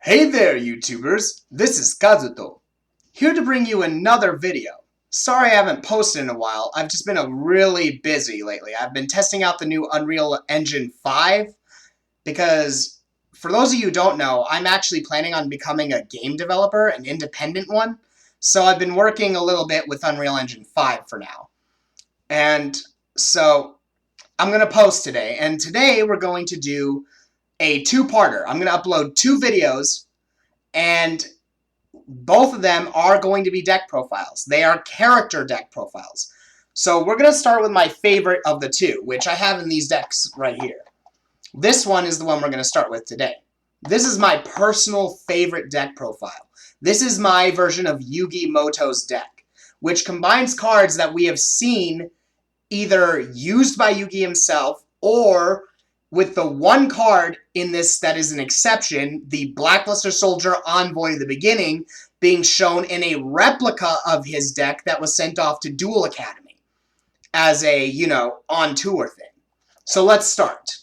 Hey there, YouTubers! This is Kazuto, here to bring you another video. Sorry I haven't posted in a while, I've just been really busy lately. I've been testing out the new Unreal Engine 5, because, for those of you who don't know, I'm actually planning on becoming a game developer, an independent one, so I've been working a little bit with Unreal Engine 5 for now. And so, I'm going to post today, and today we're going to do a two-parter. I'm going to upload two videos, and both of them are going to be deck profiles. They are character deck profiles. So we're going to start with my favorite of the two, which I have in these decks right here. This one is the one we're going to start with today. This is my personal favorite deck profile. This is my version of Yugi Muto's deck, which combines cards that we have seen either used by Yugi himself or with the one card in this that is an exception, the Blackluster Soldier Envoy of the Beginning, being shown in a replica of his deck that was sent off to Duel Academy as a, on tour thing. So let's start.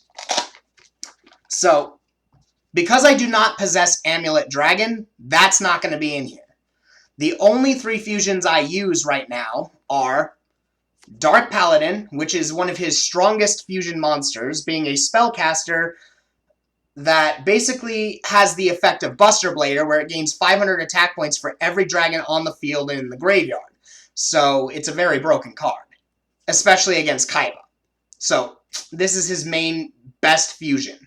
So, because I do not possess Amulet Dragon, that's not going to be in here. The only three fusions I use right now are Dark Paladin, which is one of his strongest fusion monsters, being a spellcaster that basically has the effect of Buster Blader, where it gains 500 attack points for every dragon on the field and in the graveyard. So it's a very broken card, especially against Kaiba. So this is his main best fusion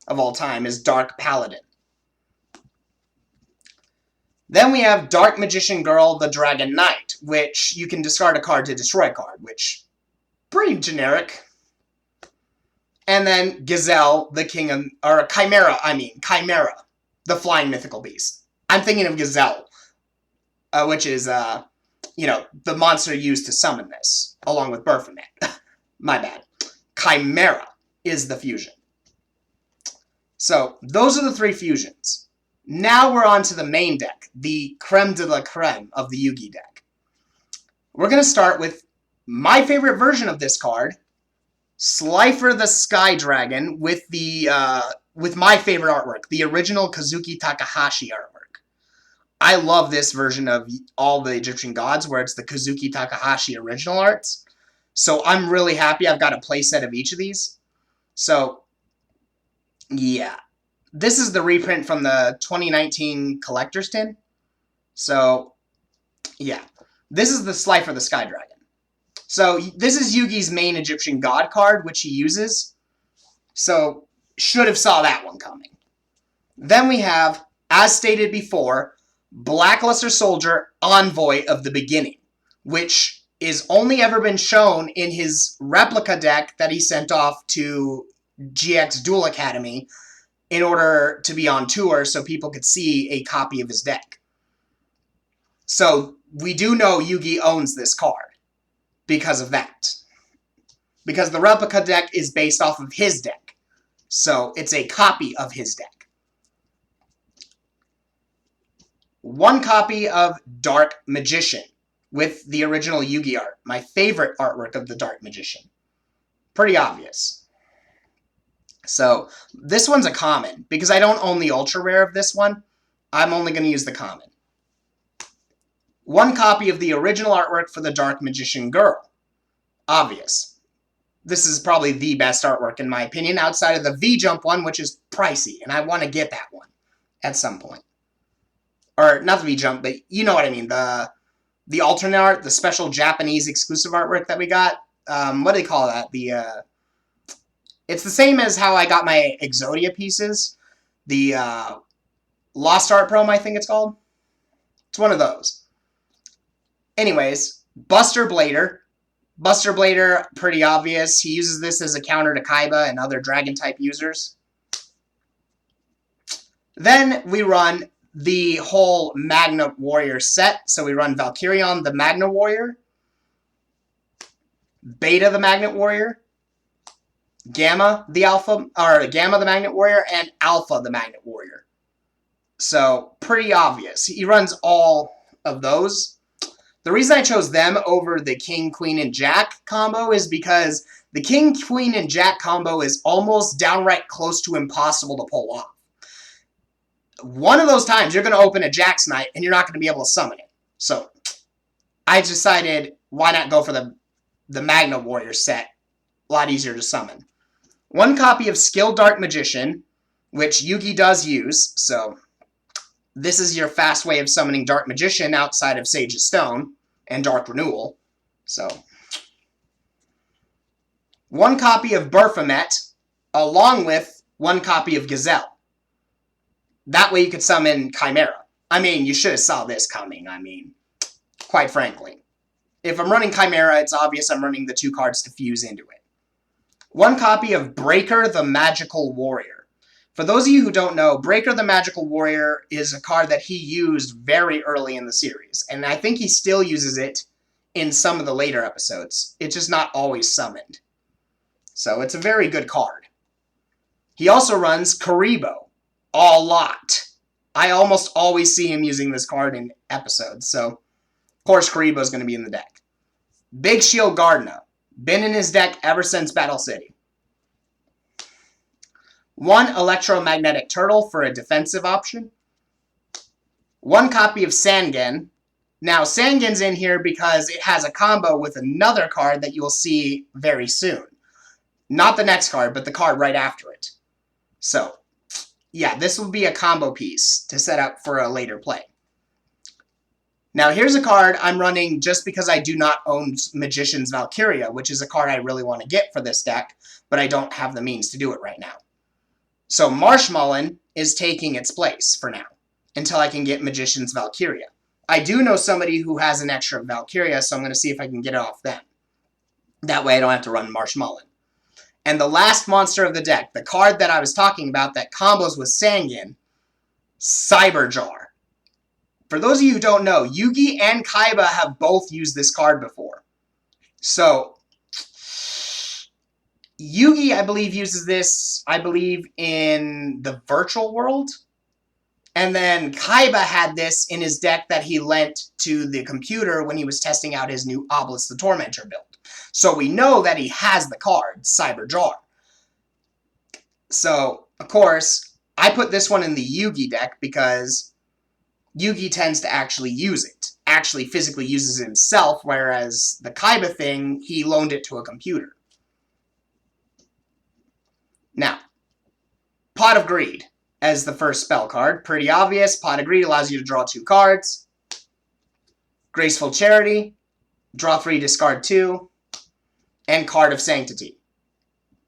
of all time, is Dark Paladin. Then we have Dark Magician Girl, the Dragon Knight, which you can discard a card to destroy a card, which, pretty generic. And then Gazelle, the king of, or Chimera, the flying mythical beast. I'm thinking of Gazelle, which is, the monster used to summon this, along with Baphomet. My bad. Chimera is the fusion. So, those are the three fusions. Now we're on to the main deck, the creme de la creme of the Yugi deck. We're going to start with my favorite version of this card, Slifer the Sky Dragon, with my favorite artwork, the original Kazuki Takahashi artwork. I love this version of all the Egyptian gods, where it's the Kazuki Takahashi original arts. So I'm really happy I've got a playset of each of these. So, yeah. This is the reprint from the 2019 Collector's Tin. So, yeah. This is the Slifer the Sky Dragon. So, this is Yugi's main Egyptian god card, which he uses. So, should have saw that one coming. Then we have, as stated before, Blackluster Soldier Envoy of the Beginning, which is only ever been shown in his replica deck that he sent off to GX Duel Academy in order to be on tour so people could see a copy of his deck. So, we do know Yugi owns this card because of that. Because the replica deck is based off of his deck. So, it's a copy of his deck. One copy of Dark Magician with the original Yugi art. My favorite artwork of the Dark Magician. Pretty obvious. So, this one's a common, because I don't own the ultra rare of this one. I'm only going to use the common. One copy of the original artwork for the Dark Magician Girl. Obvious. This is probably the best artwork, in my opinion, outside of the V-Jump one, which is pricey, and I want to get that one at some point. Or, not the V-Jump, but you know what I mean. The alternate art, the special Japanese exclusive artwork that we got. What do they call that? It's the same as how I got my Exodia pieces. The Lost Art Prom, I think it's called. It's one of those. Anyways, Buster Blader. Buster Blader, pretty obvious. He uses this as a counter to Kaiba and other Dragon-type users. Then we run the whole Magna Warrior set. So we run Valkyrion, the Magna Warrior. Beta, the Magnet Warrior. Gamma, the Magnet Warrior, and Alpha, the Magnet Warrior. So, pretty obvious. He runs all of those. The reason I chose them over the King, Queen, and Jack combo is because the King, Queen, and Jack combo is almost downright close to impossible to pull off. one of those times you're going to open a Jack's Knight and you're not going to be able to summon it. So I decided, why not go for the Magna Warrior set? A lot easier to summon. One copy of Skilled Dark Magician, which Yugi does use, so this is your fast way of summoning Dark Magician outside of Sage of Stone and Dark Renewal. So, one copy of Baphomet, along with one copy of Gazelle. That way you could summon Chimera. I mean, you should have saw this coming, quite frankly. If I'm running Chimera, it's obvious I'm running the 2 cards to fuse into it. One copy of Breaker the Magical Warrior. For those of you who don't know, Breaker the Magical Warrior is a card that he used very early in the series, and I think he still uses it in some of the later episodes. It's just not always summoned. So it's a very good card. He also runs Karibo a lot. I almost always see him using this card in episodes, so of course Karibo is going to be in the deck. Big Shield Gardna. Been in his deck ever since Battle City. One Electromagnetic Turtle for a defensive option. One copy of Sangen. Now, Sangen's in here because it has a combo with another card that you'll see very soon. Not the next card, but the card right after it. So, yeah, this will be a combo piece to set up for a later play. Now, here's a card I'm running just because I do not own Magician's Valkyria, which is a card I really want to get for this deck, but I don't have the means to do it right now. So Marshmallow is taking its place for now, until I can get Magician's Valkyria. I do know somebody who has an extra Valkyria, so I'm going to see if I can get it off them. That way I don't have to run Marshmallow. And the last monster of the deck, the card that I was talking about that combos with Sangen, Cyberjar. For those of you who don't know, Yugi and Kaiba have both used this card before. So, Yugi, I believe, uses this, in the virtual world. And then Kaiba had this in his deck that he lent to the computer when he was testing out his new Obelisk the Tormentor build. So we know that he has the card, Cyberjar. So, of course, I put this one in the Yugi deck because Yugi tends to actually use it. Actually physically uses it himself, whereas the Kaiba thing, he loaned it to a computer. Now, Pot of Greed as the first spell card. Pretty obvious. Pot of Greed allows you to draw 2 cards. Graceful Charity, draw 3, discard 2. And Card of Sanctity.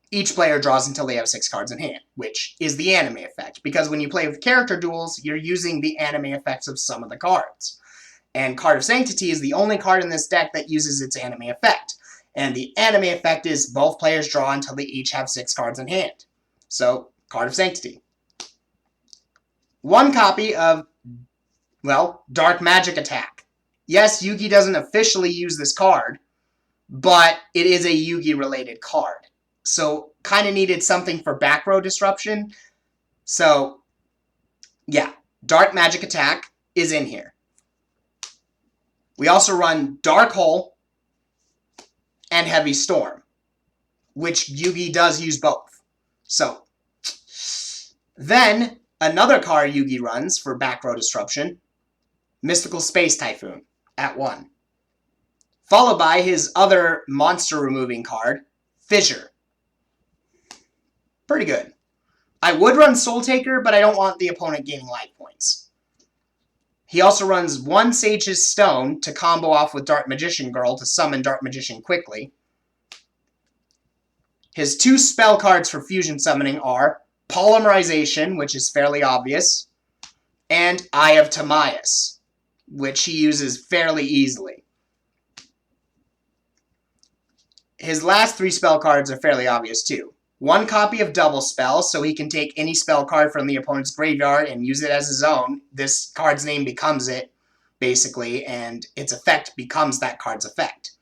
Each player draws until they have 6 cards in hand, which is the anime effect. Because when you play with character duels, you're using the anime effects of some of the cards. And Card of Sanctity is the only card in this deck that uses its anime effect. And the anime effect is both players draw until they each have 6 cards in hand. So, Card of Sanctity. One copy of, Dark Magic Attack. Yes, Yugi doesn't officially use this card, but it is a Yugi-related card. So, kind of needed something for back row disruption. So, yeah, Dark Magic Attack is in here. We also run Dark Hole and Heavy Storm, which Yugi does use both. So, then another card Yugi runs for back row disruption, Mystical Space Typhoon at 1. Followed by his other monster removing card, Fissure. Pretty good. I would run Soul Taker, but I don't want the opponent gaining life points. He also runs 1 Sage's Stone to combo off with Dark Magician Girl to summon Dark Magician quickly. His 2 spell cards for fusion summoning are Polymerization, which is fairly obvious, and Eye of Timaeus, which he uses fairly easily. His last 3 spell cards are fairly obvious too. 1 copy of Double Spell, so he can take any spell card from the opponent's graveyard and use it as his own. This card's name becomes it, basically, and its effect becomes that card's effect.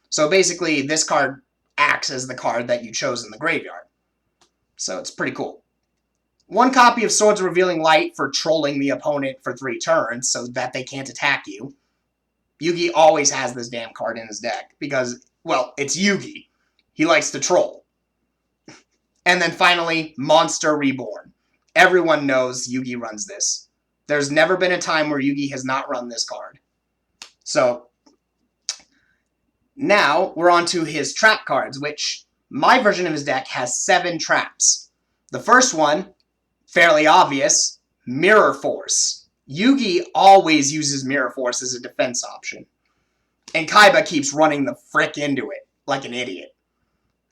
So basically, this card acts as the card that you chose in the graveyard. So it's pretty cool. 1 copy of Swords of Revealing Light for trolling the opponent for 3 turns so that they can't attack you. Yugi always has this damn card in his deck because, it's Yugi. He likes to troll. And then finally, Monster Reborn. Everyone knows Yugi runs this. There's never been a time where Yugi has not run this card. So, now we're on to his trap cards, which my version of his deck has 7 traps. The first one, fairly obvious, Mirror Force. Yugi always uses Mirror Force as a defense option. And Kaiba keeps running the frick into it like an idiot.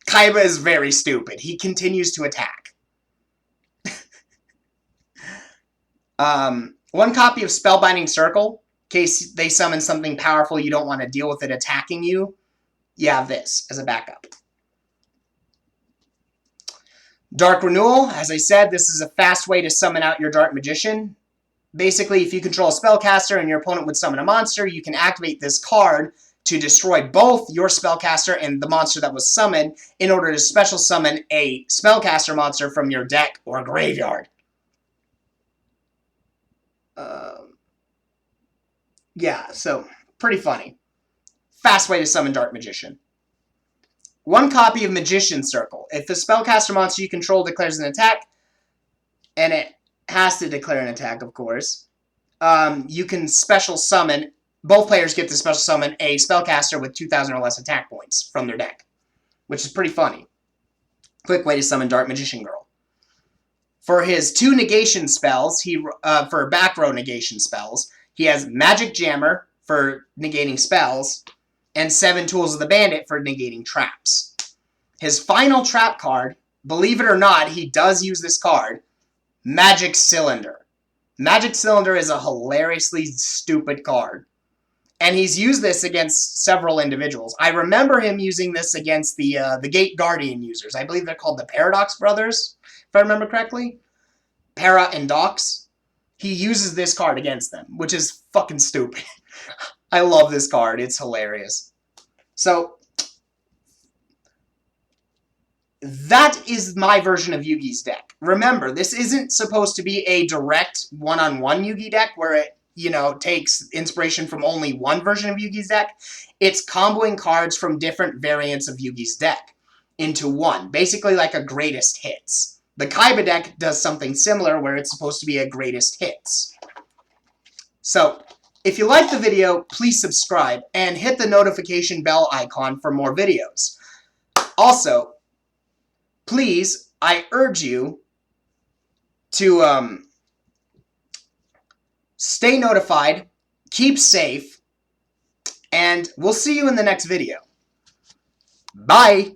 Kaiba is very stupid. He continues to attack. One copy of Spellbinding Circle, in case they summon something powerful you don't want to deal with it attacking you. You have this as a backup. Dark Renewal, as I said, this is a fast way to summon out your Dark Magician. Basically, if you control a spellcaster and your opponent would summon a monster, you can activate this card to destroy both your spellcaster and the monster that was summoned in order to special summon a spellcaster monster from your deck or graveyard. Yeah, so pretty funny. Fast way to summon Dark Magician. One copy of Magician Circle. If the spellcaster monster you control declares an attack, and it has to declare an attack, of course, you can special summon. Both players get to special summon a spellcaster with 2,000 or less attack points from their deck, which is pretty funny. Quick way to summon Dark Magician Girl. For his 2 negation spells, for back row negation spells, he has Magic Jammer for negating spells, and 7 Tools of the Bandit for negating traps. His final trap card, believe it or not, he does use this card, Magic Cylinder. Magic Cylinder is a hilariously stupid card. And he's used this against several individuals. I remember him using this against the Gate Guardian users. I believe they're called the Paradox Brothers, if I remember correctly. Para and Dox. He uses this card against them, which is fucking stupid. I love this card. It's hilarious. So, that is my version of Yugi's deck. Remember, this isn't supposed to be a direct one-on-one Yugi deck where it, takes inspiration from only one version of Yugi's deck. It's comboing cards from different variants of Yugi's deck into one. Basically like a greatest hits. The Kaiba deck does something similar where it's supposed to be a greatest hits. So, if you like the video, please subscribe and hit the notification bell icon for more videos. Also, please, I urge you to stay notified, keep safe, and we'll see you in the next video. Bye!